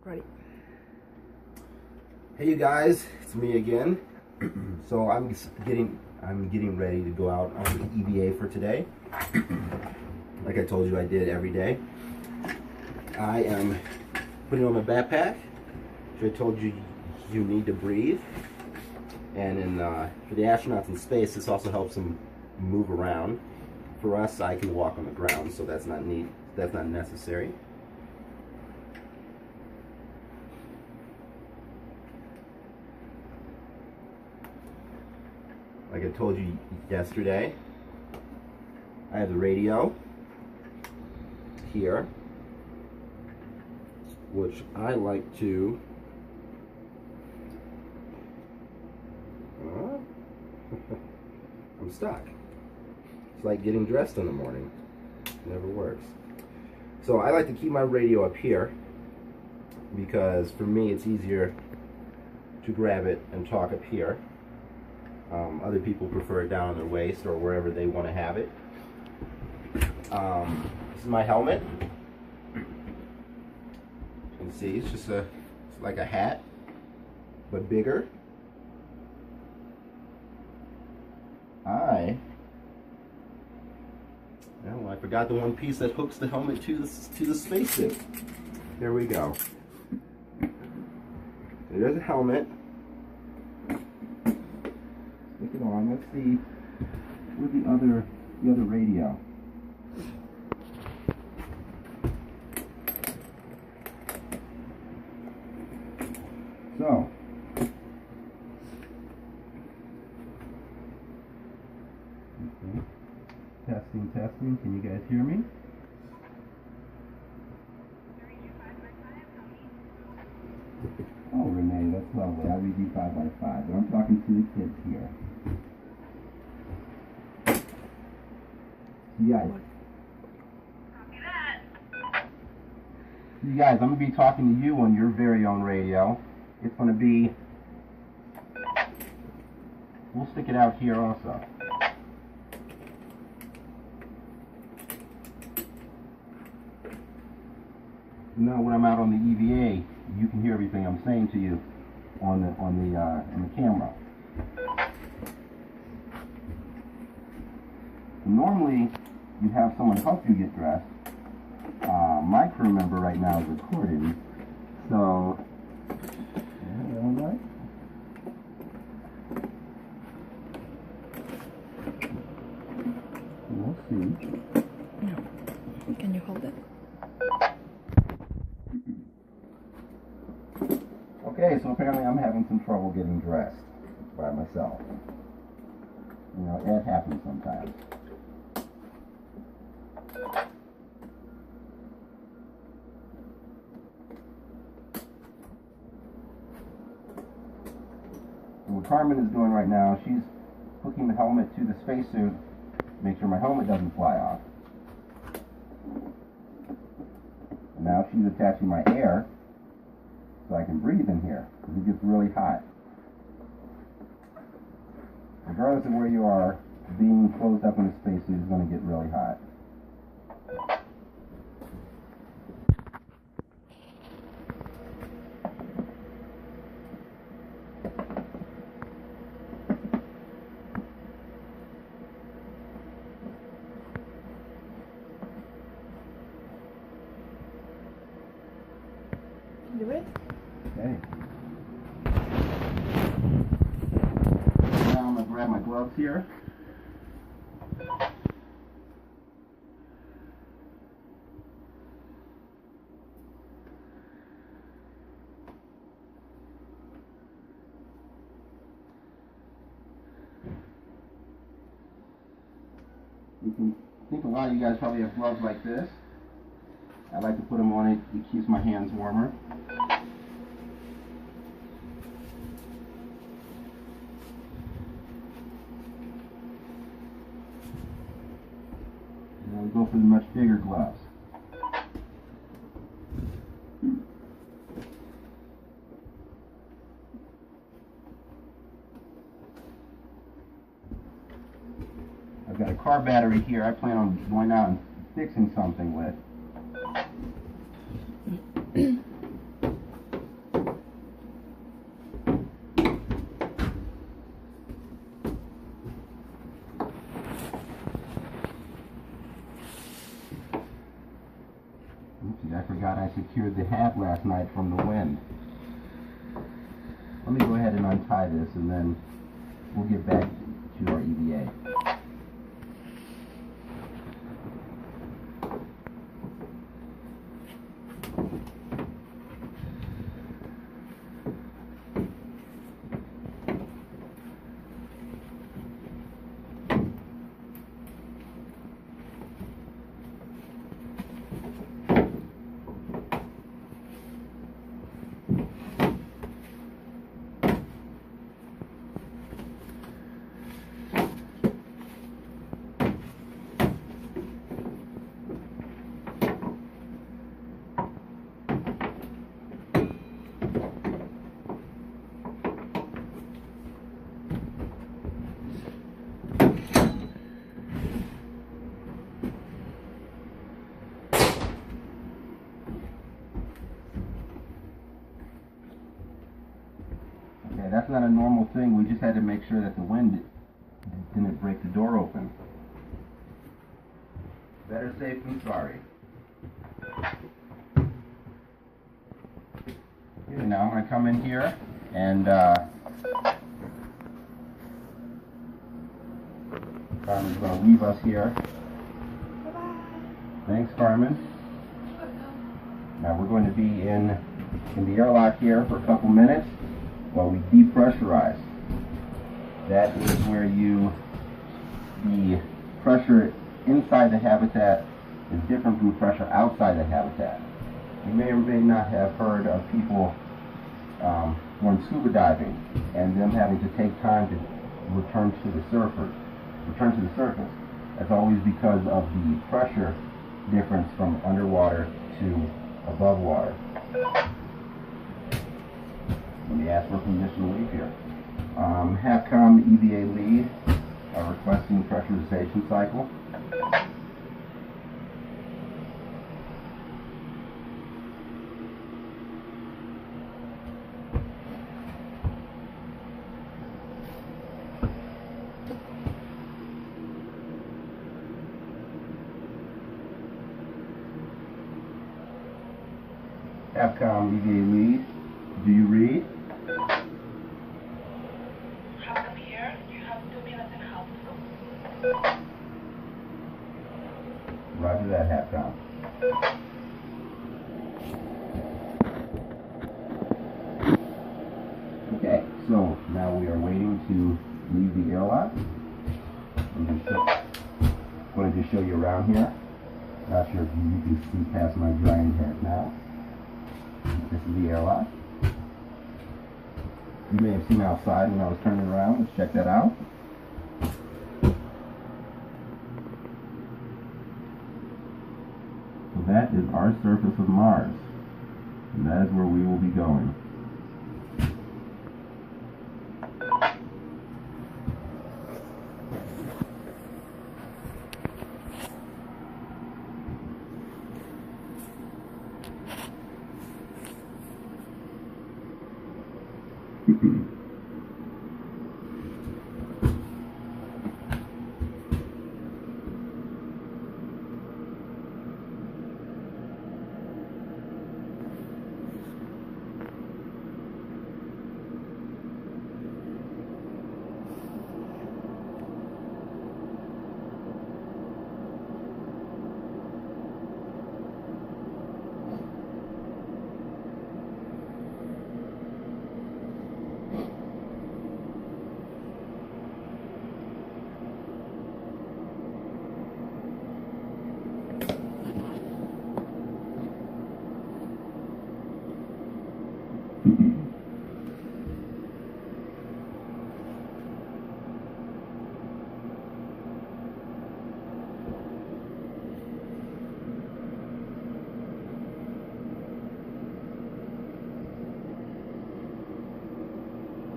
Ready. Hey you guys, it's me again. So I'm getting ready to go out on the EVA for today. Like I told you I did every day. I am putting on my backpack, which I told you you need to breathe. And for the astronauts in space, this also helps them move around. For us, I can walk on the ground, so that's not necessary. Like I told you yesterday, I have the radio here, which I like to I'm stuck. It's like getting dressed in the morning. It never works. So I like to keep my radio up here because for me it's easier to grab it and talk up here. Other people prefer it down on their waist or wherever they want to have it. This is my helmet. You can see it's just it's like a hat, but bigger. I forgot the one piece that hooks the helmet to the spacesuit. There we go. So there's a helmet. Stick it on. Let's see where's the other radio. So okay. Testing. Can you guys hear me? Oh, Renee, that's lovely. I read you 5 by 5, but I'm talking to the kids here. You guys, I'm going to be talking to you on your very own radio. It's going to be, we'll stick it out here also. Now when I'm out on the EVA, you can hear everything I'm saying to you on the camera. Normally, you have someone help you get dressed. My crew member right now is recording, so all right. We'll see. No. Can you hold it? Okay, so apparently I'm having some trouble getting dressed by myself. You know, it happens sometimes. So what Carmen is doing right now, she's hooking the helmet to the spacesuit to make sure my helmet doesn't fly off. And now she's attaching my air so I can breathe in here, because it gets really hot. Regardless of where you are, being closed up in a spacesuit is going to get really hot. You ready? Okay. Now I'm going to grab my gloves here. I think a lot of you guys probably have gloves like this. I like to put them on it. It keeps my hands warmer. Now we go for the much bigger gloves. I've got a car battery here I plan on going out and fixing something with. I secured the hat last night from the wind. Let me go ahead and untie this and then we'll get back to our EVA. Okay, that's not a normal thing. We just had to make sure that the wind didn't break the door open. Better safe than sorry. Okay, now I'm going to come in here and Carmen's going to leave us here. Bye-bye. Thanks, Carmen. Now we're going to be in the airlock here for a couple minutes while we depressurize. That is where the pressure inside the habitat is different from pressure outside the habitat. You may or may not have heard of people going scuba diving and them having to take time to return to the surface. That's always because of the pressure difference from underwater to above water. Let me ask for permission to leave here. HAPCOM EVA lead are requesting pressurization cycle. HAPCOM EVA lead, do you read? HAPCOM here, you have 2 minutes and a half. Roger that, HAPCOM. Okay, so now we are waiting to leave the airlock. I'm going to just show you around here. Not sure if you can see past my giant head now. This is the airlock. You may have seen outside when I was turning around. Let's check that out. So that is our surface of Mars. And that is where we will be going.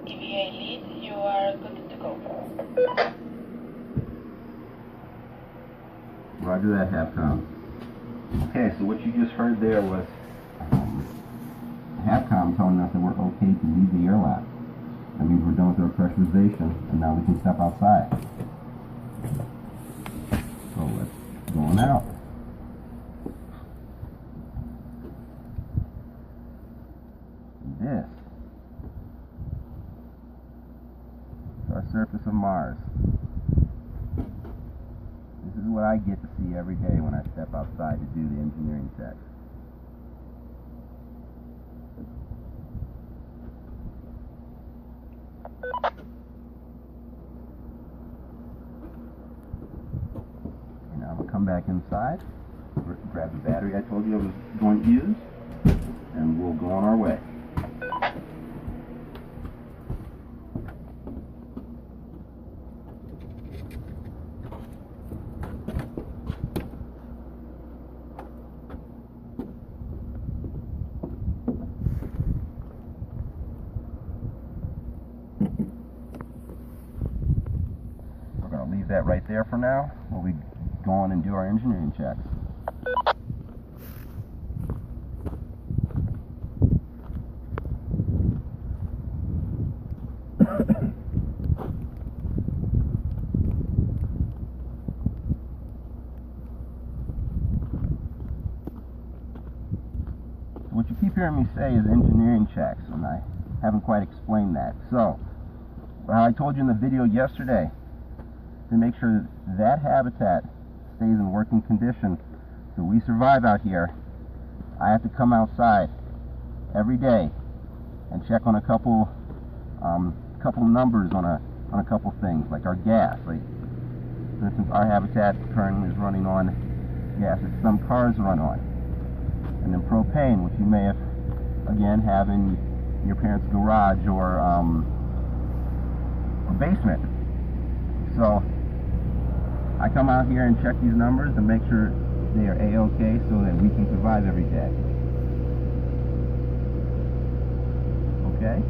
EVA lead, you are good to go. Roger that, HAPCOM. Okay, so what you just heard there was HAPCOM telling us that we're okay to leave the airlock. That means we're done with our pressurization, and now we can step outside. So let's go on out. surface of Mars. This is what I get to see every day when I step outside to do the engineering checks. And now I'm going to come back inside, grab the battery I told you I was going to use, and we'll go on our way. Leave that right there for now while we go on and do our engineering checks. What you keep hearing me say is engineering checks, and I haven't quite explained that. So, I told you in the video yesterday, to make sure that habitat stays in working condition so we survive out here, I have to come outside every day and check on a couple numbers on a couple things, like our gas. Like, for instance, our habitat currently is running on gas that some cars run on, and then propane, which you may have have in your parents' garage or basement. So I come out here and check these numbers to make sure they are A-OK so that we can survive every day. Okay?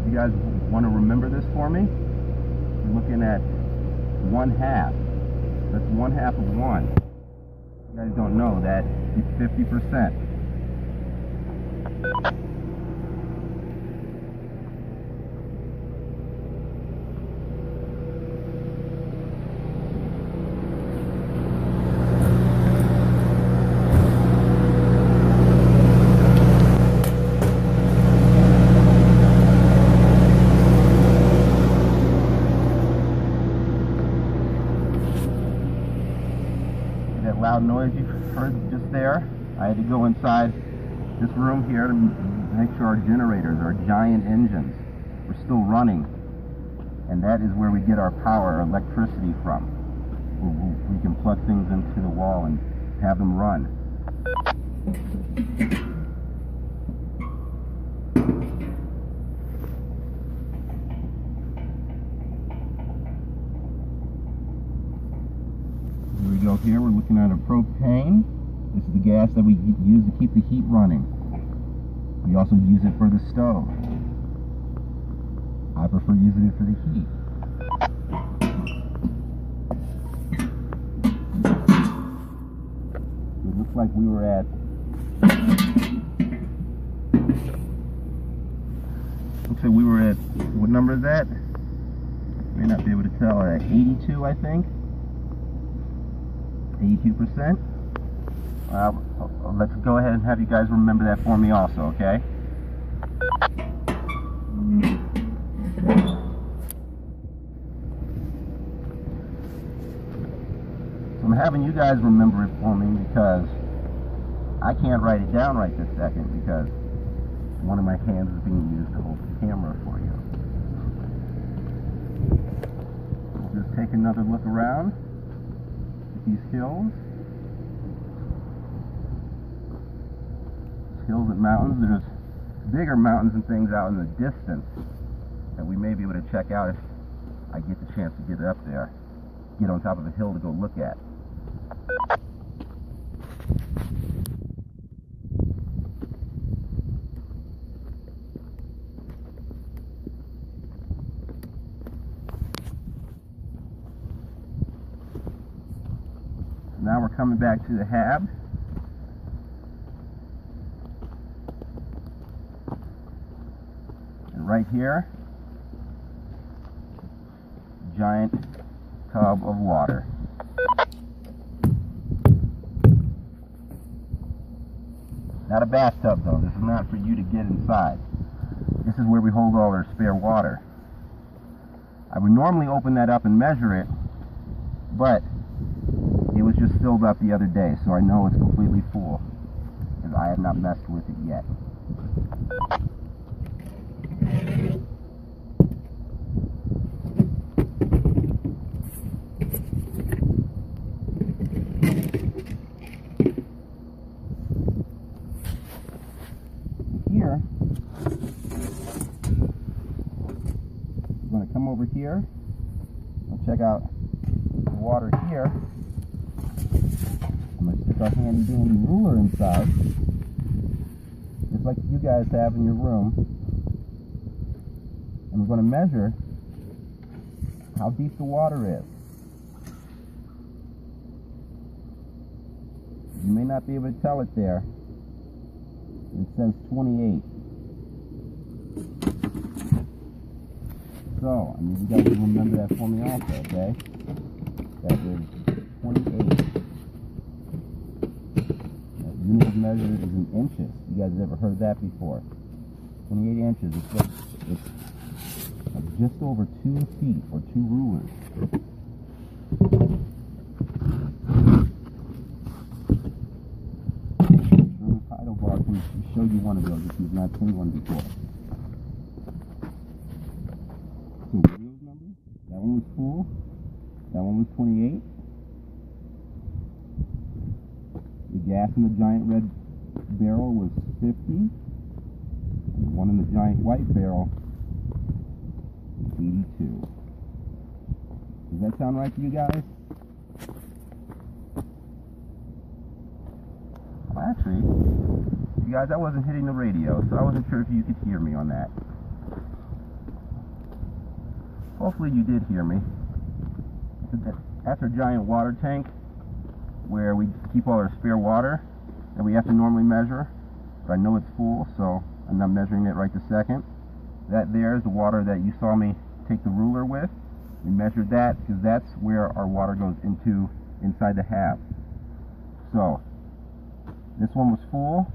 You guys want to remember this for me? We're looking at 1/2. That's 1/2 of 1. You guys don't know that it's 50%. Loud noise you heard just there. I had to go inside this room here to make sure our generators, our giant engines, were still running, and that is where we get our power, our electricity from. We can plug things into the wall and have them run. Go here, we're looking at a propane. This is the gas that we use to keep the heat running. We also use it for the stove. I prefer using it for the heat. It looks like we were at what number is that? May not be able to tell. At 82, I think. 82%. Let's go ahead and have you guys remember that for me also, okay? So I'm having you guys remember it for me because I can't write it down right this second because one of my hands is being used to hold the camera for you. We'll just take another look around these hills and mountains. There's bigger mountains and things out in the distance that we may be able to check out if I get the chance to get up there, get on top of a hill to go look at. Now we're coming back to the hab. And right here, giant tub of water. Not a bathtub though, this is not for you to get inside. This is where we hold all our spare water. I would normally open that up and measure it, but it was just filled up the other day, so I know it's completely full, because I have not messed with it yet. Here, I'm going to come over here and check out the water here. I'm going to stick our handy dandy ruler inside, just like you guys have in your room, and we're going to measure how deep the water is. You may not be able to tell it there. It says 28. So, I need you guys to remember that for me also, okay? That is 28. The unit of measure is in inches. You guys have ever heard that before? 28 inches. It's just over 2 feet or 2 rulers. Heidlebough can show you one of those if you've not seen one before. So what are those numbers? That one was full. That one was 28. The gas in the giant red barrel was 50. And the one in the giant white barrel was 82. Does that sound right to you guys? Well, actually, you guys, I wasn't hitting the radio, so I wasn't sure if you could hear me on that. Hopefully you did hear me. That's our giant water tank where we keep all our spare water that we have to normally measure, but I know it's full, so I'm not measuring it right this second. That there is the water that you saw me take the ruler with. We measured that because that's where our water goes inside the hab. So this one was full.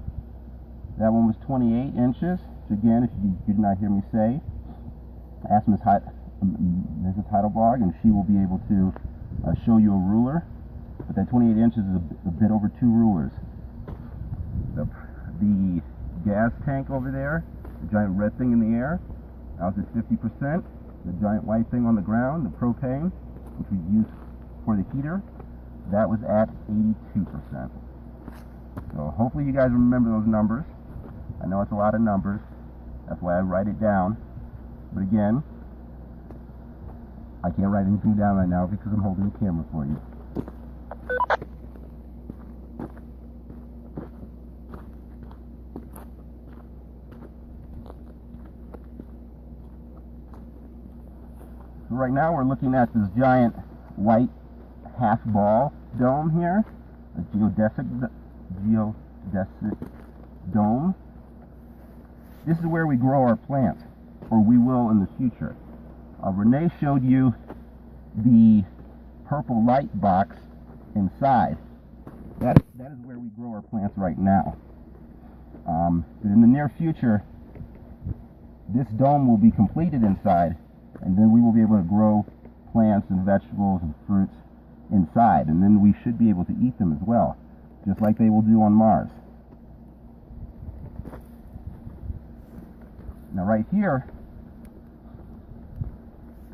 That one was 28 inches. So again, if you did not hear me say, ask Mrs. Heidlebough, and she will be able to show you a ruler. But that 28 inches is a bit over 2 rulers. The gas tank over there, the giant red thing in the air, that was at 50%. The giant white thing on the ground, the propane, which we use for the heater, that was at 82%. So hopefully you guys remember those numbers. I know it's a lot of numbers. That's why I write it down. But again, I can't write anything down right now because I'm holding the camera for you. So right now we're looking at this giant white half ball dome here, a geodesic dome. This is where we grow our plants, or we will in the future. Renee showed you the purple light box inside. That is where we grow our plants right now. But in the near future, this dome will be completed inside, and then we will be able to grow plants and vegetables and fruits inside, and then we should be able to eat them as well, just like they will do on Mars. Now right here,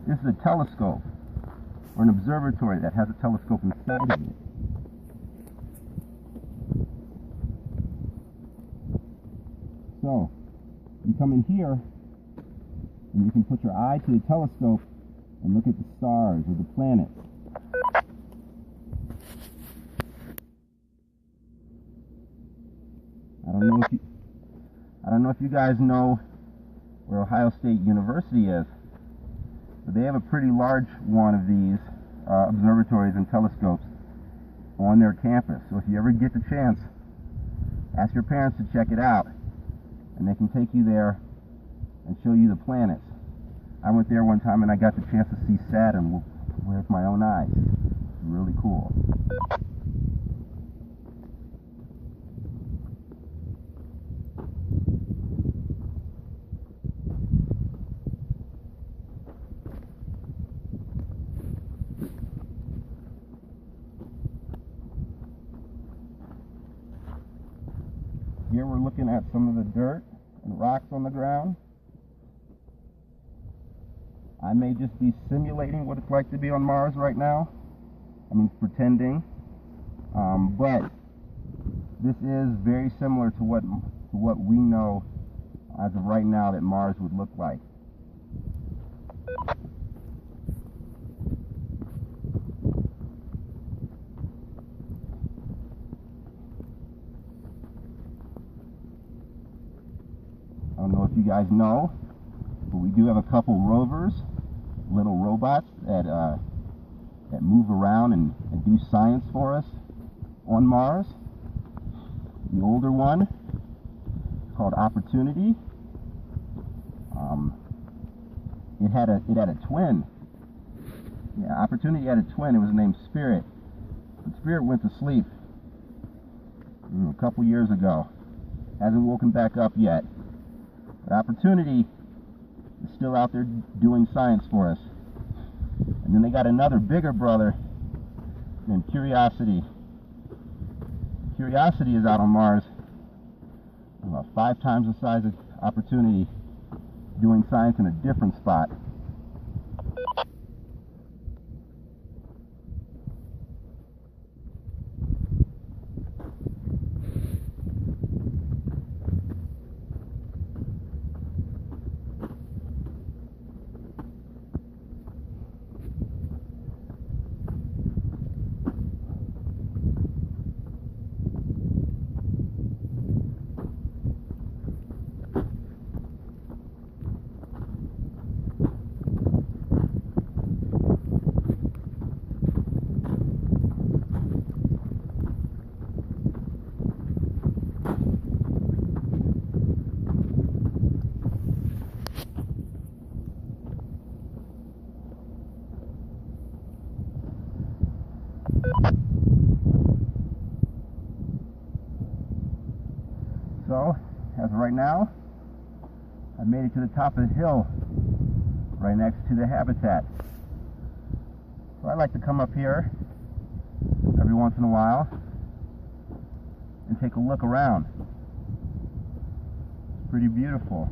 this is a telescope, or an observatory that has a telescope inside of it. So, you come in here, and you can put your eye to the telescope and look at the stars or the planets. I don't know if you guys know where Ohio State University is, but they have a pretty large one of these observatories and telescopes on their campus. So if you ever get the chance, ask your parents to check it out, and they can take you there and show you the planets. I went there one time and I got the chance to see Saturn with my own eyes. Really cool. looking at some of the dirt and rocks on the ground. I may just be simulating what it's like to be on Mars right now. I mean, pretending. But this is very similar to what we know as of right now that Mars would look like. I don't know if you guys know, but we do have a couple rovers, little robots that move around and do science for us on Mars. The older one is called Opportunity. It had a twin. Yeah, Opportunity had a twin. It was named Spirit. But Spirit went to sleep a couple years ago. Hasn't woken back up yet. But Opportunity is still out there doing science for us. And then they got another bigger brother named Curiosity. Curiosity is out on Mars, about 5 times the size of Opportunity, doing science in a different spot. So, as of right now, I made it to the top of the hill, right next to the habitat. So I like to come up here every once in a while and take a look around. It's pretty beautiful.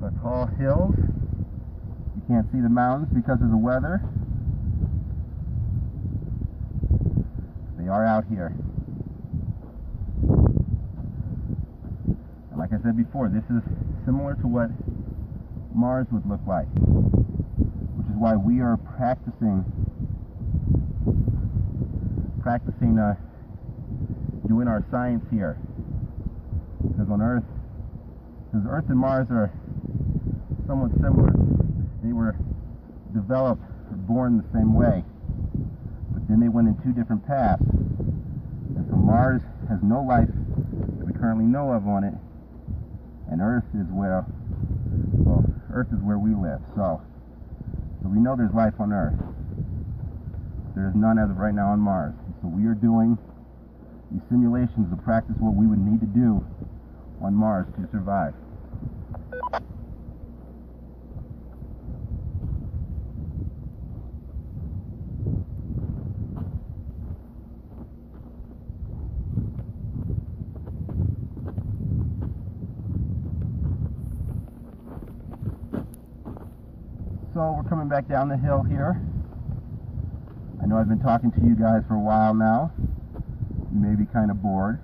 The tall hills. You can't see the mountains because of the weather. They are out here. And like I said before, this is similar to what Mars would look like, which is why we are practicing doing our science here. Because Earth and Mars are somewhat similar. They were developed or born the same way, but then they went in 2 different paths. And so Mars has no life that we currently know of on it, and Earth is where we live. So we know there's life on Earth. There is none as of right now on Mars. So we are doing these simulations to practice what we would need to do on Mars to survive. So we're coming back down the hill here. I know I've been talking to you guys for a while now. You may be kind of bored.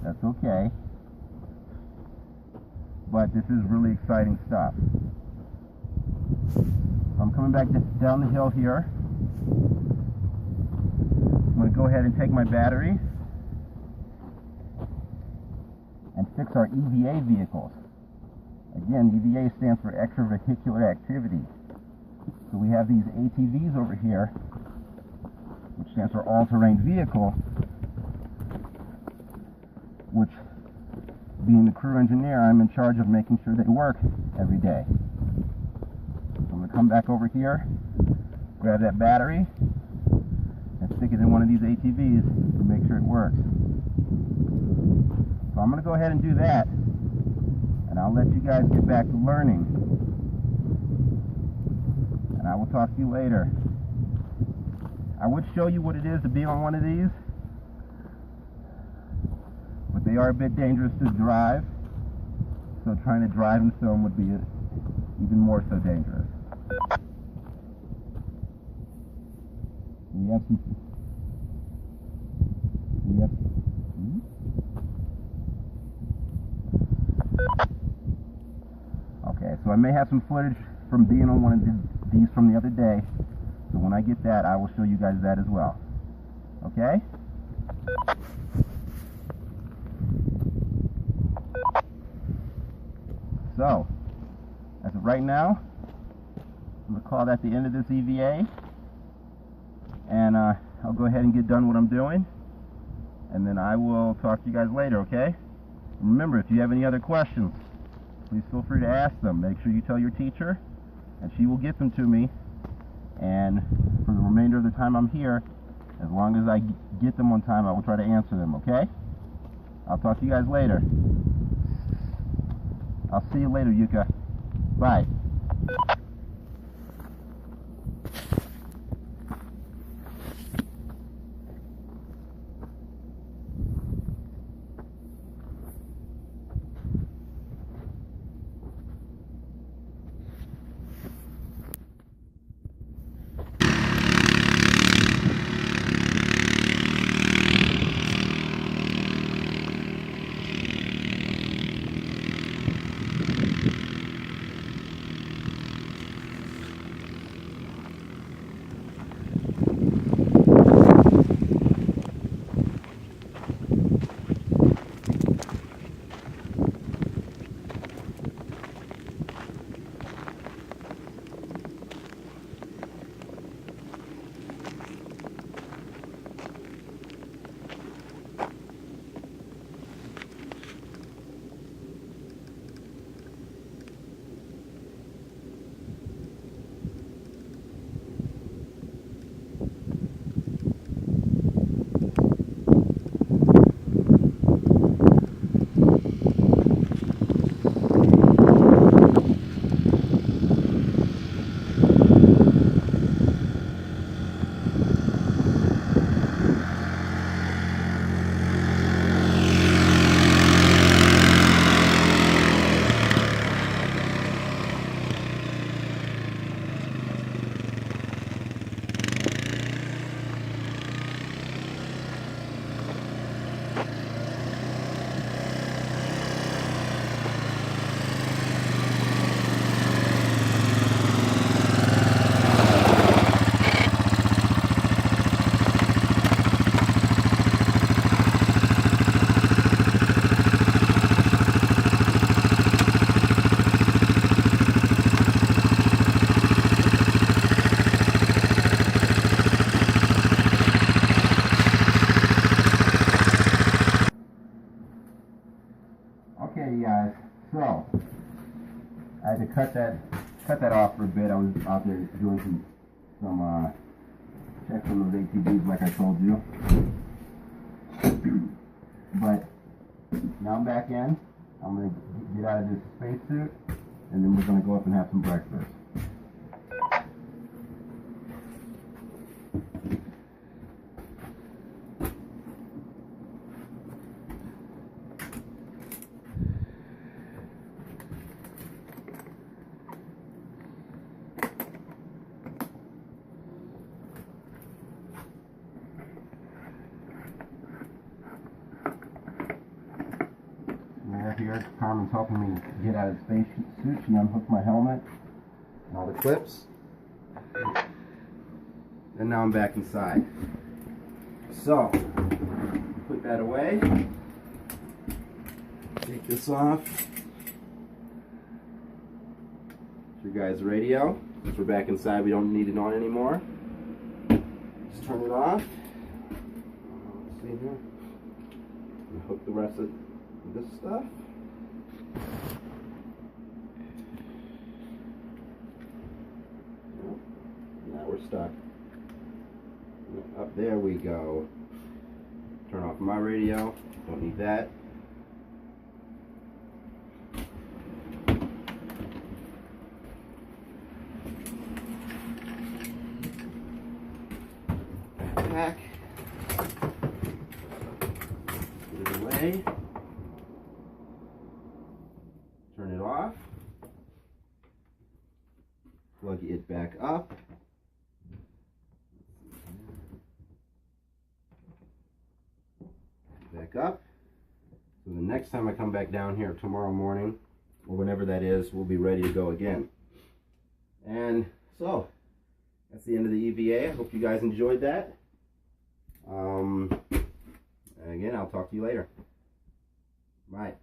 That's okay. But this is really exciting stuff. I'm coming back down the hill here. I'm going to go ahead and take my battery and fix our EVA vehicles. Again, EVA stands for extravehicular activity. So we have these ATVs over here, which stands for all-terrain vehicle, which, being the crew engineer, I'm in charge of making sure they work every day. So I'm going to come back over here, grab that battery, and stick it in one of these ATVs to make sure it works. So I'm going to go ahead and do that, and I'll let you guys get back to learning. And I will talk to you later. I would show you what it is to be on one of these, they are a bit dangerous to drive, so trying to drive and film would be even more so dangerous. We have okay, so I may have some footage from being on one of these from the other day, so when I get that, I will show you guys that as well. Okay? So, as of right now, I'm going to call that the end of this EVA, and I'll go ahead and get done what I'm doing, and then I will talk to you guys later, okay? And remember, if you have any other questions, please feel free to ask them. Make sure you tell your teacher, and she will get them to me, and for the remainder of the time I'm here, as long as I get them on time, I will try to answer them, okay? I'll talk to you guys later. I'll see you later, Yuka. Bye. Okay, guys, so I had to cut that off for a bit. I was out there doing some checks on those ATVs like I told you. But now I'm back in. I'm going to get out of this spacesuit, and then we're going to go up and have some breakfast. Here, Carmen's helping me get out of the space suit. She unhooked my helmet and all the clips. And now I'm back inside. So, put that away. Take this off. It's your guys' radio. Since we're back inside, we don't need it on anymore. Just turn it off. Let's see here. And hook the rest of this stuff. Now we're stuck. Up there we go. Turn off my radio. Don't need that. Backpack. Put it away. plug it back up. Back up. So the next time I come back down here tomorrow morning, or whenever that is, we'll be ready to go again. And so, that's the end of the EVA. I hope you guys enjoyed that. Again, I'll talk to you later. Bye.